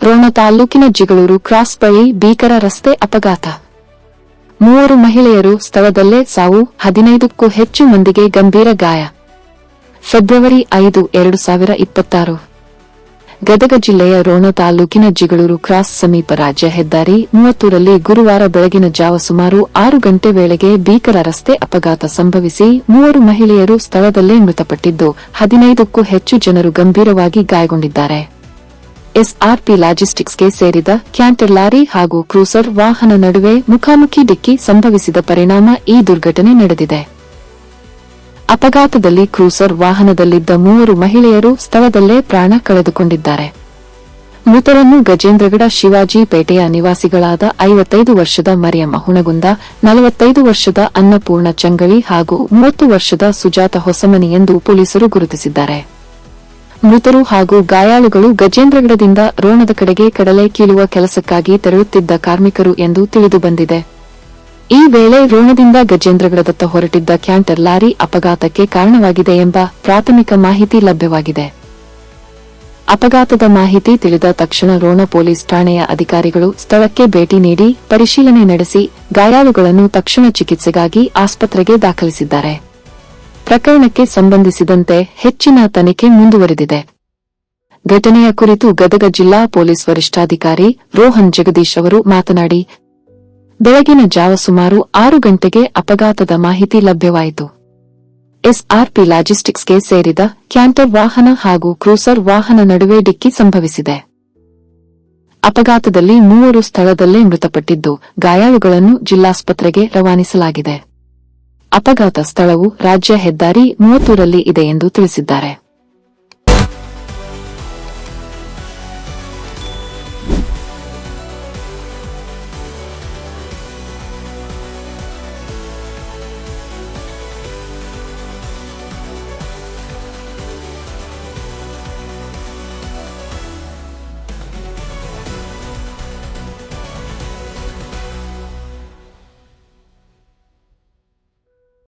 ರೋಣ ತಾಲೂಕಿನ ಜಿಗಳೂರು ಕ್ರಾಸ್ ಬಳಿ ಭೀಕರ ರಸ್ತೆ ಅಪಘಾತ. 3 ಮಹಿಳೆಯರು ಸ್ಥಳದಲ್ಲೇ ಸಾವು, 15ಕ್ಕೂ ಹೆಚ್ಚು ಮಂದಿಗೆ ಗಂಭೀರ ಗಾಯ. ಫೆಬ್ರವರಿ 5, 2026. ಗದಗ ಜಿಲ್ಲೆಯ ರೋಣ ತಾಲೂಕಿನ ಜಿಗಳೂರು ಕ್ರಾಸ್ ಸಮೀಪ ರಾಜ್ಯ ಹೆದ್ದಾರಿ 30ರಲ್ಲಿ ಗುರುವಾರ ಬೆಳಗಿನ ಜಾವ ಸುಮಾರು 6 ಗಂಟೆ ವೇಳೆಗೆ ಭೀಕರ ರಸ್ತೆ ಅಪಘಾತ ಸಂಭವಿಸಿ 3 ಮಹಿಳೆಯರು ಸ್ಥಳದಲ್ಲೇ ಮೃತಪಟ್ಟಿದ್ದು, 15ಕ್ಕೂ ಹೆಚ್ಚು ಜನರು ಗಂಭೀರವಾಗಿ ಗಾಯಗೊಂಡಿದ್ದಾರೆ. ಎಸ್ಆರ್ಪಿ ಲಾಜಿಸ್ಟಿಕ್ಸ್ಗೆ ಸೇರಿದ ಕ್ಯಾಂಟರ್ ಲಾರಿ ಹಾಗೂ ಕ್ರೂಸರ್ ವಾಹನ ನಡುವೆ ಮುಖಾಮುಖಿ ಡಿಕ್ಕಿ ಸಂಭವಿಸಿದ ಪರಿಣಾಮ ಈ ದುರ್ಘಟನೆ ನಡೆದಿದೆ. ಅಪಘಾತದಲ್ಲಿ ಕ್ರೂಸರ್ ವಾಹನದಲ್ಲಿದ್ದ 3 ಮಹಿಳೆಯರು ಸ್ಥಳದಲ್ಲೇ ಪ್ರಾಣ ಕಳೆದುಕೊಂಡಿದ್ದಾರೆ. ಮೃತರನ್ನು ಗಜೇಂದ್ರಗಡ ಶಿವಾಜಿ ಪೇಟೆಯ ನಿವಾಸಿಗಳಾದ 55 ವರ್ಷದ ಮರಿಯಮ್ಮ ಹುಣಗುಂದ, 45 ವರ್ಷದ ಅನ್ನಪೂರ್ಣ ಚಂಗಳಿ ಹಾಗೂ 30 ವರ್ಷದ ಸುಜಾತ ಹೊಸಮನಿ ಎಂದು ಪೊಲೀಸರು ಗುರುತಿಸಿದ್ದಾರೆ. ಮೃತರು ಹಾಗೂ ಗಾಯಾಳುಗಳು ಗಜೇಂದ್ರಗಡದಿಂದ ರೋಣದ ಕಡೆಗೆ ಕಡಲೆ ಕೀಳುವ ಕೆಲಸಕ್ಕಾಗಿ ತೆರಳುತ್ತಿದ್ದ ಕಾರ್ಮಿಕರು ಎಂದು ತಿಳಿದುಬಂದಿದೆ. ಈ ವೇಳೆ ರೋಣದಿಂದ ಗಜೇಂದ್ರಗಡದತ್ತ ಹೊರಟಿದ್ದ ಕ್ಯಾಂಟರ್ ಲಾರಿ ಅಪಘಾತಕ್ಕೆ ಕಾರಣವಾಗಿದೆ ಎಂಬ ಪ್ರಾಥಮಿಕ ಮಾಹಿತಿ ಲಭ್ಯವಾಗಿದೆ. ಅಪಘಾತದ ಮಾಹಿತಿ ತಿಳಿದ ತಕ್ಷಣ ರೋಣ ಪೊಲೀಸ್ ಠಾಣೆಯ ಅಧಿಕಾರಿಗಳು ಸ್ಥಳಕ್ಕೆ ಭೇಟಿ ನೀಡಿ ಪರಿಶೀಲನೆ ನಡೆಸಿ ಗಾಯಾಳುಗಳನ್ನು ತಕ್ಷಣ ಚಿಕಿತ್ಸೆಗಾಗಿ ಆಸ್ಪತ್ರೆಗೆ ದಾಖಲಿಸಿದ್ದಾರೆ. ಪ್ರಕರಣಕ್ಕೆ ಸಂಬಂಧಿಸಿದಂತೆ ಹೆಚ್ಚಿನ ತನಿಖೆ ಮುಂದುವರೆದಿದೆ. ಘಟನೆಯ ಕುರಿತು ಗದಗ ಜಿಲ್ಲಾ ಪೊಲೀಸ್ ವರಿಷ್ಠಾಧಿಕಾರಿ ರೋಹನ್ ಜಗದೀಶ್ ಅವರು ಮಾತನಾಡಿ, ಬೆಳಗಿನ ಜಾವ ಸುಮಾರು 6 ಗಂಟೆಗೆ ಅಪಘಾತದ ಮಾಹಿತಿ ಲಭ್ಯವಾಯಿತು. ಎಸ್ಆರ್ಪಿ ಲಾಜಿಸ್ಟಿಕ್ಸ್ಗೆ ಸೇರಿದ ಕ್ಯಾಂಟರ್ ವಾಹನ ಹಾಗೂ ಕ್ರೂಸರ್ ವಾಹನ ನಡುವೆ ಡಿಕ್ಕಿ ಸಂಭವಿಸಿದೆ. ಅಪಘಾತದಲ್ಲಿ 3 ಸ್ಥಳದಲ್ಲೇ ಮೃತಪಟ್ಟಿದ್ದು, ಗಾಯಾಳುಗಳನ್ನು ಜಿಲ್ಲಾಸ್ಪತ್ರೆಗೆ ರವಾನಿಸಲಾಗಿದೆ. ಅಪಘಾತ ಸ್ಥಳವು ರಾಜ್ಯ ಹೆದ್ದಾರಿ 30ರಲ್ಲಿ ಇದೆ ಎಂದು ತಿಳಿಸಿದ್ದಾರೆ.